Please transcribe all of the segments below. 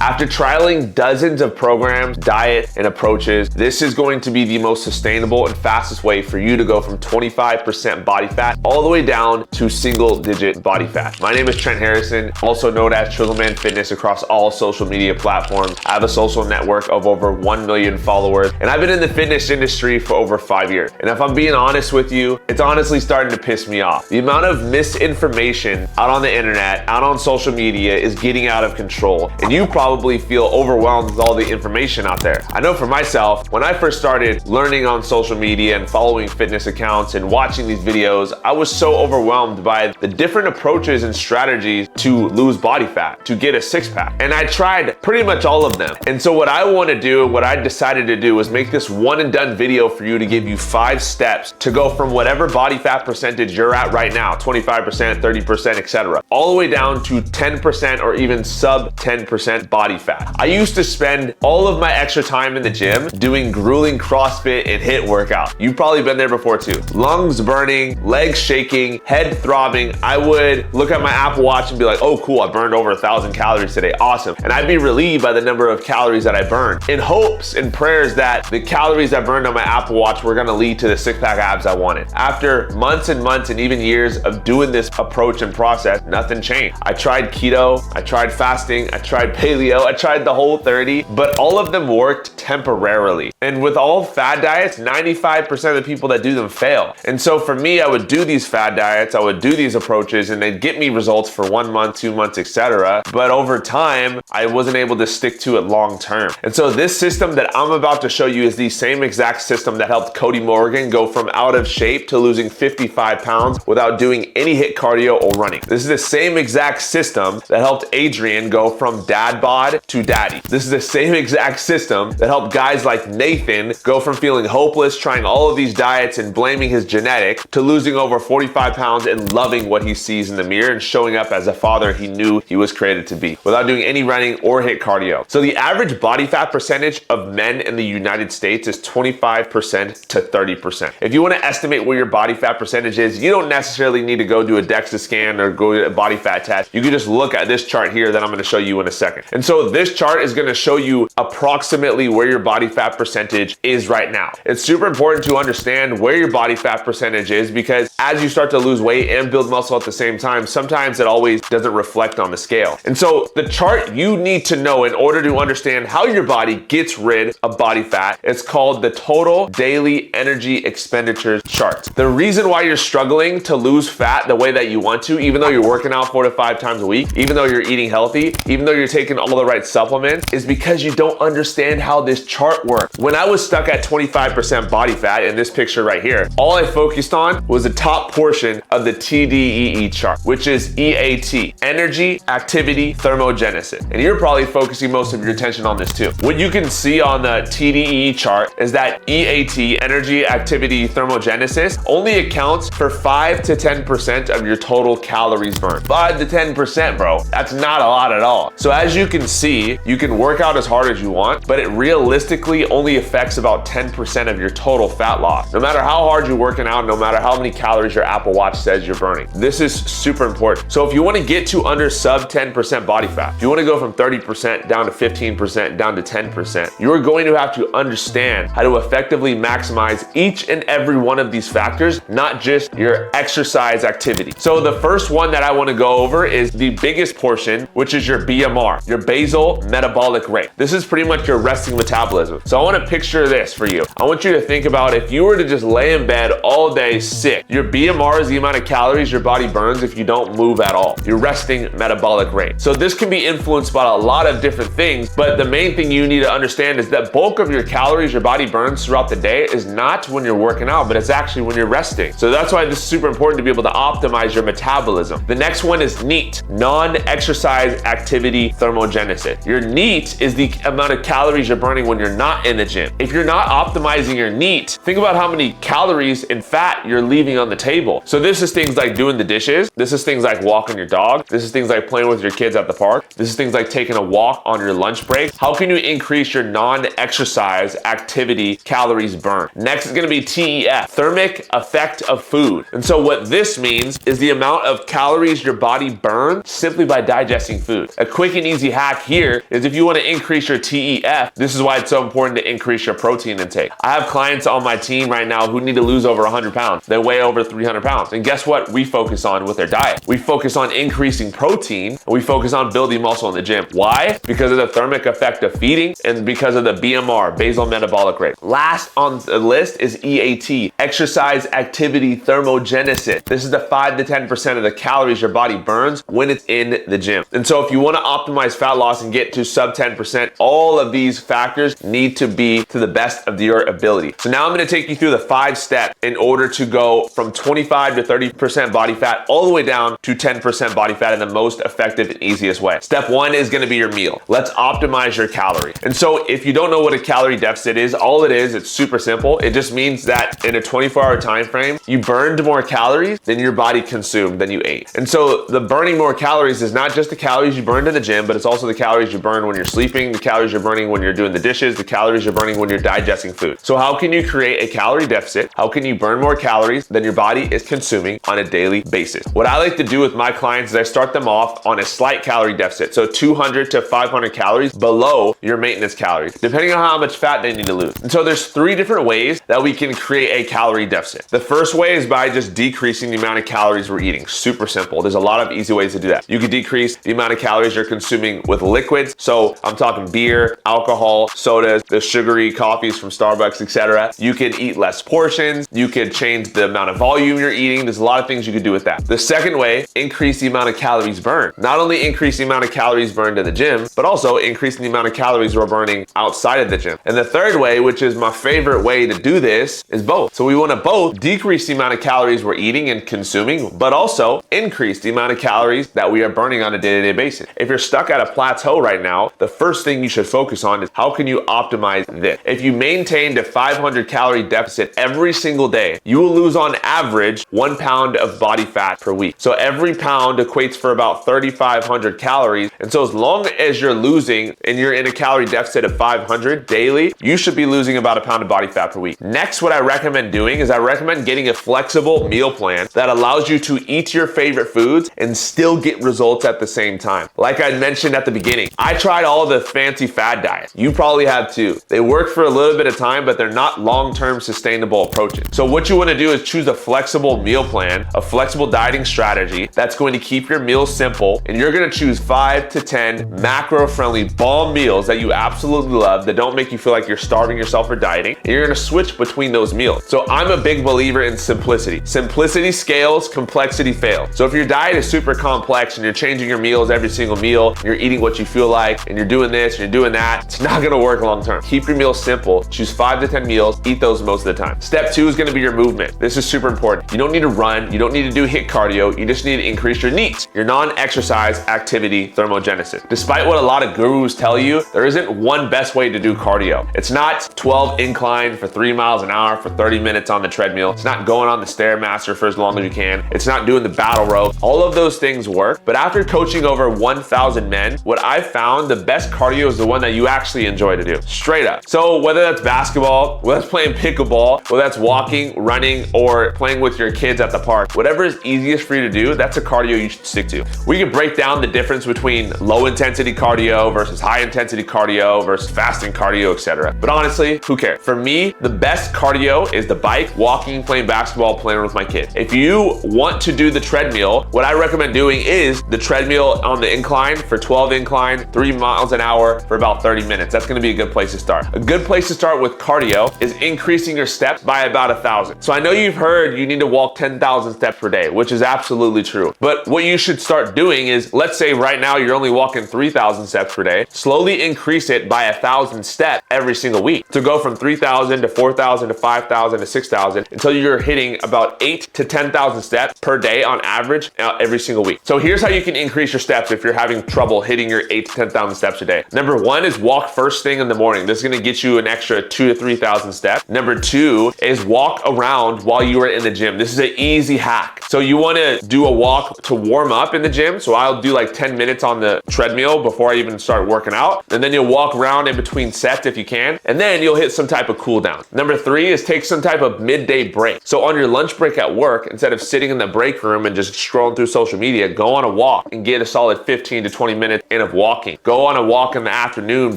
After trialing dozens of programs, diet, and approaches, this is going to be the most sustainable and fastest way for you to go from 25% body fat all the way down to single-digit body fat. My name is Trent Harrison, also known as Trickleman Fitness across all social media platforms. I have a social network of over 1 million followers, and I've been in the fitness industry for over 5 years. And if I'm being honest with you, it's honestly starting to piss me off. The amount of misinformation out on the internet, out on social media is getting out of control. And you probably feel overwhelmed with all the information out there. I know for myself, when I first started learning on social media and following fitness accounts and watching these videos, I was so overwhelmed by the different approaches and strategies to lose body fat, to get a six-pack. And I tried pretty much all of them. And so what I want to do, what I decided to do was make this one and done video for you to give you 5 steps to go from whatever body fat percentage you're at right now, 25%, 30%, etc., all the way down to 10% or even sub 10% body fat. I used to spend all of my extra time in the gym doing grueling CrossFit and HIIT workout. You've probably been there before too. Lungs burning, legs shaking, head throbbing. I would look at my Apple Watch and be like, oh cool, I burned over 1,000 calories today, awesome. And I'd be relieved by the number of calories that I burned, in hopes and prayers that the calories I burned on my Apple Watch were gonna lead to the six-pack abs I wanted. After months and months and even years of doing this approach and process, nothing changed. I tried keto, I tried fasting, I tried paleo, I tried the whole 30, but all of them worked temporarily. And with all fad diets, 95% of the people that do them fail. And so for me, I would do these fad diets, I would do these approaches, and they'd get me results for 1 month, 2 months, etc. But over time, I wasn't able to stick to it long term. And so this system that I'm about to show you is the same exact system that helped Cody Morgan go from out of shape to losing 55 pounds without doing any HIIT cardio or running. This is the same exact system that helped Adrian go from dad bod to daddy. This is the same exact system that helped guys like Nathan go from feeling hopeless, trying all of these diets and blaming his genetic, to losing over 45 pounds and loving what he sees in the mirror and showing up as a father he knew he was created to be without doing any running or HIIT cardio. So the average body fat percentage of men in the United States is 25% to 30%. If you want to estimate where your body fat percentage is, you don't necessarily need to go do a DEXA scan or go to a body fat test. You can just look at this chart here that I'm going to show you in a second. And so this chart is going to show you approximately where your body fat percentage is right now. It's super important to understand where your body fat percentage is, because as you start to lose weight and build muscle at the same time, sometimes it always doesn't reflect on the scale. And so the chart you need to know in order to understand how your body gets rid of body fat, it's called the total daily energy expenditures chart. The reason why you're struggling to lose fat the way that you want to, even though you're working out 4 to 5 times a week, even though you're eating healthy, even though you're taking all the right supplements, is because you don't understand how this chart works. When I was stuck at 25% body fat in this picture right here, all I focused on was the top portion of the TDEE chart, which is EAT, energy, activity, thermogenesis. And you're probably focusing most of your attention on this too. What you can see on the TDEE chart is that EAT, energy, activity, thermogenesis, only accounts for 5 to 10% of your total calories burned. 5 to 10%, bro. That's not a lot at all. So as you can see, you can work out as hard as you want, but it realistically only affects about 10% of your total fat loss. No matter how hard you're working out, no matter how many calories your Apple Watch says you're burning. This is super important. So if you want to get to under sub 10% body fat, if you want to go from 30% down to 15%, down to 10%, you're going to have to understand how to effectively maximize each and every one of these factors, not just your exercise activity. So the first one that I want to go over is the biggest portion, which is your BMR, your basal metabolic rate. This is pretty much your resting metabolism. So I want to picture this for you. I want you to think about if you were to just lay in bed all day sick, your BMR is the amount of calories your body burns if you don't move at all, your resting metabolic rate. So this can be influenced by a lot of different things, but the main thing you need to understand is that bulk of your calories your body burns throughout the day is not when you're working out, but it's actually when you're resting. So that's why this is super important to be able to optimize your metabolism. The next one is NEAT, non-exercise activity thermogenesis. Your NEAT is the amount of calories you're burning when you're not in the gym. If you're not optimizing your NEAT, think about how many calories and fat you're leaving on the table. So this is things like doing the dishes. This is things like walking your dog. This is things like playing with your kids at the park. This is things like taking a walk on your lunch break. How can you increase your non-exercise activity calories burned? Next is going to be TEF, thermic effect of food. And so what this means is the amount of calories your body burns simply by digesting food. A quick and easy hack hack here is if you want to increase your TEF, this is why it's so important to increase your protein intake. I have clients on my team right now who need to lose over 100 pounds. They weigh over 300 pounds. And guess what we focus on with their diet? We focus on increasing protein, and we focus on building muscle in the gym. Why? Because of the thermic effect of feeding and because of the BMR, basal metabolic rate. Last on the list is EAT, exercise activity thermogenesis. This is the 5 to 10% of the calories your body burns when it's in the gym. And so if you want to optimize fat loss and get to sub 10%, all of these factors need to be to the best of your ability. So now I'm going to take you through the 5 steps in order to go from 25 to 30% body fat all the way down to 10% body fat in the most effective and easiest way. Step 1 is going to be your meal. Let's optimize your calorie. And so if you don't know what a calorie deficit is, all it is, it's super simple. It just means that in a 24-hour time frame, you burned more calories than your body consumed than you ate. And so the burning more calories is not just the calories you burned in the gym, but it's also the calories you burn when you're sleeping, the calories you're burning when you're doing the dishes, the calories you're burning when you're digesting food. So how can you create a calorie deficit? How can you burn more calories than your body is consuming on a daily basis? What I like to do with my clients is I start them off on a slight calorie deficit. So 200 to 500 calories below your maintenance calories, depending on how much fat they need to lose. And so there's 3 different ways that we can create a calorie deficit. The first way is by just decreasing the amount of calories we're eating. Super simple. There's a lot of easy ways to do that. You could decrease the amount of calories you're consuming with liquids. So I'm talking beer, alcohol, sodas, the sugary coffees from Starbucks, etc. You could eat less portions. You could change the amount of volume you're eating. There's a lot of things you could do with that. The second way, increase the amount of calories burned. Not only increase the amount of calories burned in the gym, but also increasing the amount of calories we're burning outside of the gym. And the third way, which is my favorite way to do this, is both. So we want to both decrease the amount of calories we're eating and consuming, but also increase the amount of calories that we are burning on a day-to-day basis. If you're stuck at a plateau right now, the first thing you should focus on is how can you optimize this? If you maintained a 500 calorie deficit every single day, you will lose on average 1 pound of body fat per week. So every pound equates for about 3,500 calories. And so as long as you're losing and you're in a calorie deficit of 500 daily, you should be losing about a pound of body fat per week. Next, what I recommend doing is I recommend getting a flexible meal plan that allows you to eat your favorite foods and still get results at the same time. Like I mentioned at the beginning, I tried all the fancy fad diets. You probably have too. They work for a little bit of time, but they're not long-term sustainable approaches. So what you want to do is choose a flexible meal plan, a flexible dieting strategy that's going to keep your meals simple, and you're going to choose 5 to 10 macro-friendly bomb meals that you absolutely love that don't make you feel like you're starving yourself or dieting, and you're going to switch between those meals. So I'm a big believer in simplicity. Simplicity scales, complexity fails. So if your diet is super complex and you're changing your meals every single meal, you're eating what you feel like, and you're doing this, and you're doing that, it's not going to work long term. Keep your meals simple. Choose 5 to 10 meals, eat those most of the time. Step 2 is going to be your movement. This is super important. You don't need to run, you don't need to do HIIT cardio, you just need to increase your NEAT, your non-exercise activity thermogenesis. Despite what a lot of gurus tell you, there isn't one best way to do cardio. It's not 12 incline for 3 miles an hour for 30 minutes on the treadmill. It's not going on the Stairmaster for as long as you can. It's not doing the battle rope. All of those things work, but after coaching over 1,000 men, what I've found the best cardio is the one that you actually enjoy to do. Straight up. So whether that's basketball, whether that's playing pickleball, whether that's walking, running, or playing with your kids at the park, whatever is easiest for you to do, that's a cardio you should stick to. We can break down the difference between low intensity cardio versus high intensity cardio versus fasting cardio, etc. But honestly, who cares? For me, the best cardio is the bike, walking, playing basketball, playing with my kids. If you want to do the treadmill, what I recommend doing is the treadmill on the incline for 12 incline, 3 miles an hour for about 30 minutes. That's gonna be a good place to start. A good place to start with cardio is increasing your steps by about 1,000. So I know you've heard you need to walk 10,000 steps per day, which is absolutely true. But what you should start doing is, let's say right now you're only walking 3,000 steps per day, slowly increase it by 1,000 steps every single week. So go from 3,000 to 4,000 to 5,000 to 6,000 until you're hitting about 8 to 10,000 steps per day on average every single week. So here's how you can increase your steps if you're having trouble hitting your 8 to 10,000 steps a day. Number 1 is walk first thing in the morning. This is gonna get you an extra 2 to 3,000 steps. Number 2 is walk around while you are in the gym. This is an easy hack. So you wanna do a walk to warm up in the gym. So I'll do like 10 minutes on the treadmill before I even start working out. And then you'll walk around in between sets if you can. And then you'll hit some type of cool down. Number 3 is take some type of midday break. So on your lunch break at work, instead of sitting in the break room and just scrolling through social media, go on a walk and get a solid 15 to 20 minutes and of walking. Go on a walk in the afternoon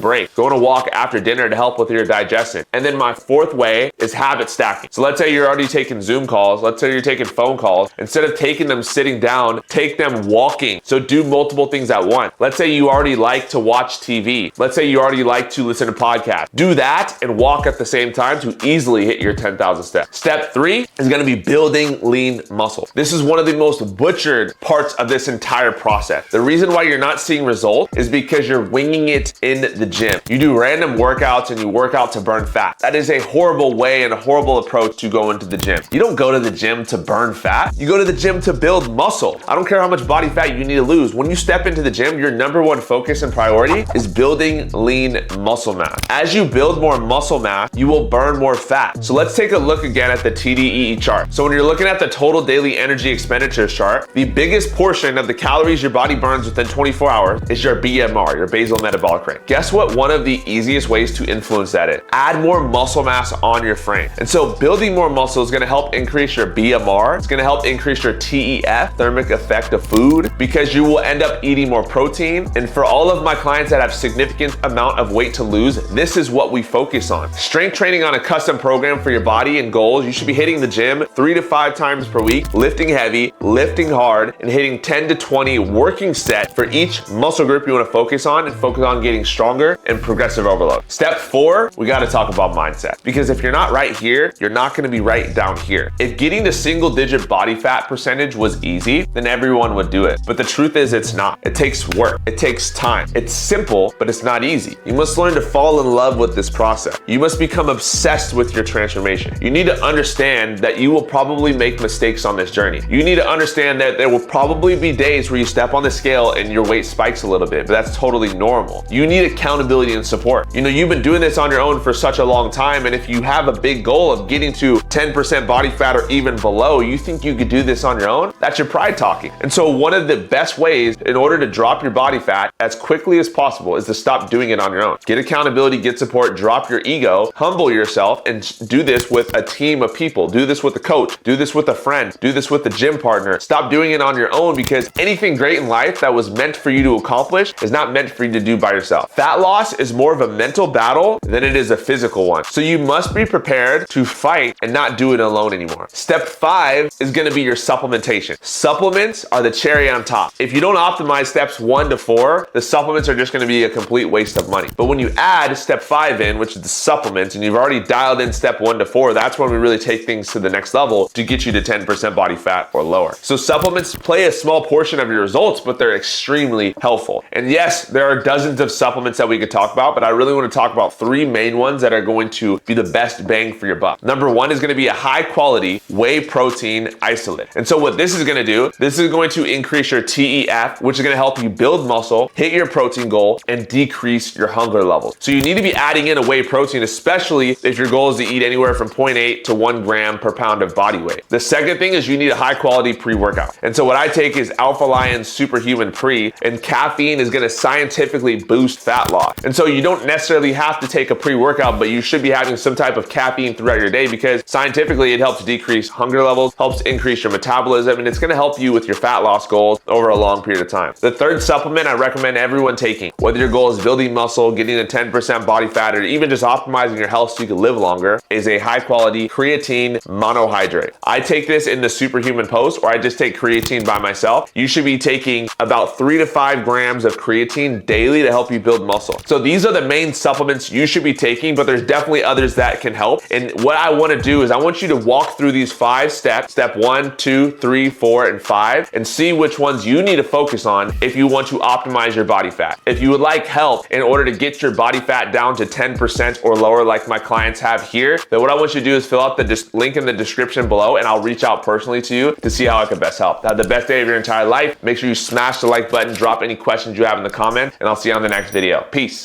break. Go on a walk after dinner to help with your digestion. And then my fourth way is habit stacking. So let's say you're already taking Zoom calls. Let's say you're taking phone calls. Instead of taking them sitting down, take them walking. So do multiple things at once. Let's say you already like to watch TV. Let's say you already like to listen to podcasts. Do that and walk at the same time to easily hit your 10,000 steps. Step 3 is going to be building lean muscle. This is one of the most butchered parts of this entire process. The reason why you're not seeing results is because you're winging it in the gym. You do random workouts and you work out to burn fat. That is a horrible way and a horrible approach to go into the gym. You don't go to the gym to burn fat. You go to the gym to build muscle. I don't care how much body fat you need to lose. When you step into the gym, your number one focus and priority is building lean muscle mass. As you build more muscle mass, you will burn more fat. So let's take a look again at the TDEE chart. So when you're looking at the total daily energy expenditures chart, the biggest portion of the calories your body burns within 24 hours is your BMR, your basal metabolic rate. Guess what one of the easiest ways to influence that is? Add more muscle mass on your frame. And so building more muscle is going to help increase your BMR. It's going to help increase your TEF, thermic effect of food, because you will end up eating more protein. And for all of my clients that have significant amount of weight to lose, this is what we focus on. Strength training on a custom program for your body and goals. You should be hitting the gym 3 to 5 times per week, lifting heavy, lifting hard, and hitting 10 to 20 working sets for each muscle group you want to focus on, and focus on getting stronger and progressive overload. Step 4, we got to talk about mindset, because if you're not right here, you're not going to be right down here. If getting to single digit body fat percentage was easy, then everyone would do it. But the truth is it's not. It takes work. It takes time. It's simple, but it's not easy. You must learn to fall in love with this process. You must become obsessed with your transformation. You need to understand that you will probably make mistakes on this journey. You need to understand that there will probably be days where you step on the scale and your weight spikes a little bit, but that's totally normal. You need accountability and support. You know, you've been doing this on your own for such a long time, and if you have a big goal of getting to 10% body fat or even below, you think you could do this on your own? That's your pride talking. And so one of the best ways in order to drop your body fat as quickly as possible is to stop doing it on your own. Get accountability, get support, drop your ego, humble yourself, and do this with a team of people. Do this with a coach, do this with a friend, do this with a gym partner. Stop doing it on your own, because anything great in life that was meant for you to accomplish is not meant for you to do by yourself. Fat loss is more of a mental battle than it is a physical one. So you must be prepared to fight and not do it alone anymore. Step 5 is going to be your supplementation. Supplements are the cherry on top. If you don't optimize steps 1 to 4, the supplements are just going to be a complete waste of money. But when you add step 5 in, which is the supplements, and you've already dialed in step 1 to 4, that's when we really take things to the next level to get you to 10% body fat or lower. So supplements play a small portion of your results, but they're extremely helpful. And yes, there are dozens of supplements that we could talk about, but I really want to talk about 3 main ones that are going to be the best bang for your buck. Number 1 is going to be a high quality whey protein isolate. And so what this is going to do, this is going to increase your TEF, which is going to help you build muscle, hit your protein goal, and decrease your hunger levels. So you need to be adding in a whey protein, especially if your goal is to eat anywhere from 0.8 to 1 gram per pound of body weight. The second thing is you need a high quality pre-workout. And so what I take is Alpha Lion Superhuman Pre, and caffeine is going to scientifically boost fat loss. And so you don't necessarily have to take a pre-workout, but you should be having some type of caffeine throughout your day, because scientifically it helps decrease hunger levels, helps increase your metabolism, and it's going to help you with your fat loss goals over a long period of time. The third supplement I recommend everyone taking, whether your goal is building muscle, getting to 10% body fat, or even just optimizing your health so you can live longer, is a high quality creatine monohydrate. I take this in the Superhuman Post, or I just take creatine by myself. You should be taking about 3 to 5 grams of creatine daily to help you build muscle. So these are the main supplements you should be taking, but there's definitely others that can help. And what I want to do is I want you to walk through these 5 steps, step 1, 2, 3, 4, and 5, and see which ones you need to focus on if you want to optimize your body fat. If you would like help in order to get your body fat down to 10% or lower like my clients have here, then what I want you to do is fill out the link in the description below, and I'll reach out personally to you to see how I can best help. Have the best day of your entire life. Make sure you smash the like button, drop any questions you have in the comment, and I'll see you on the next video. Peace.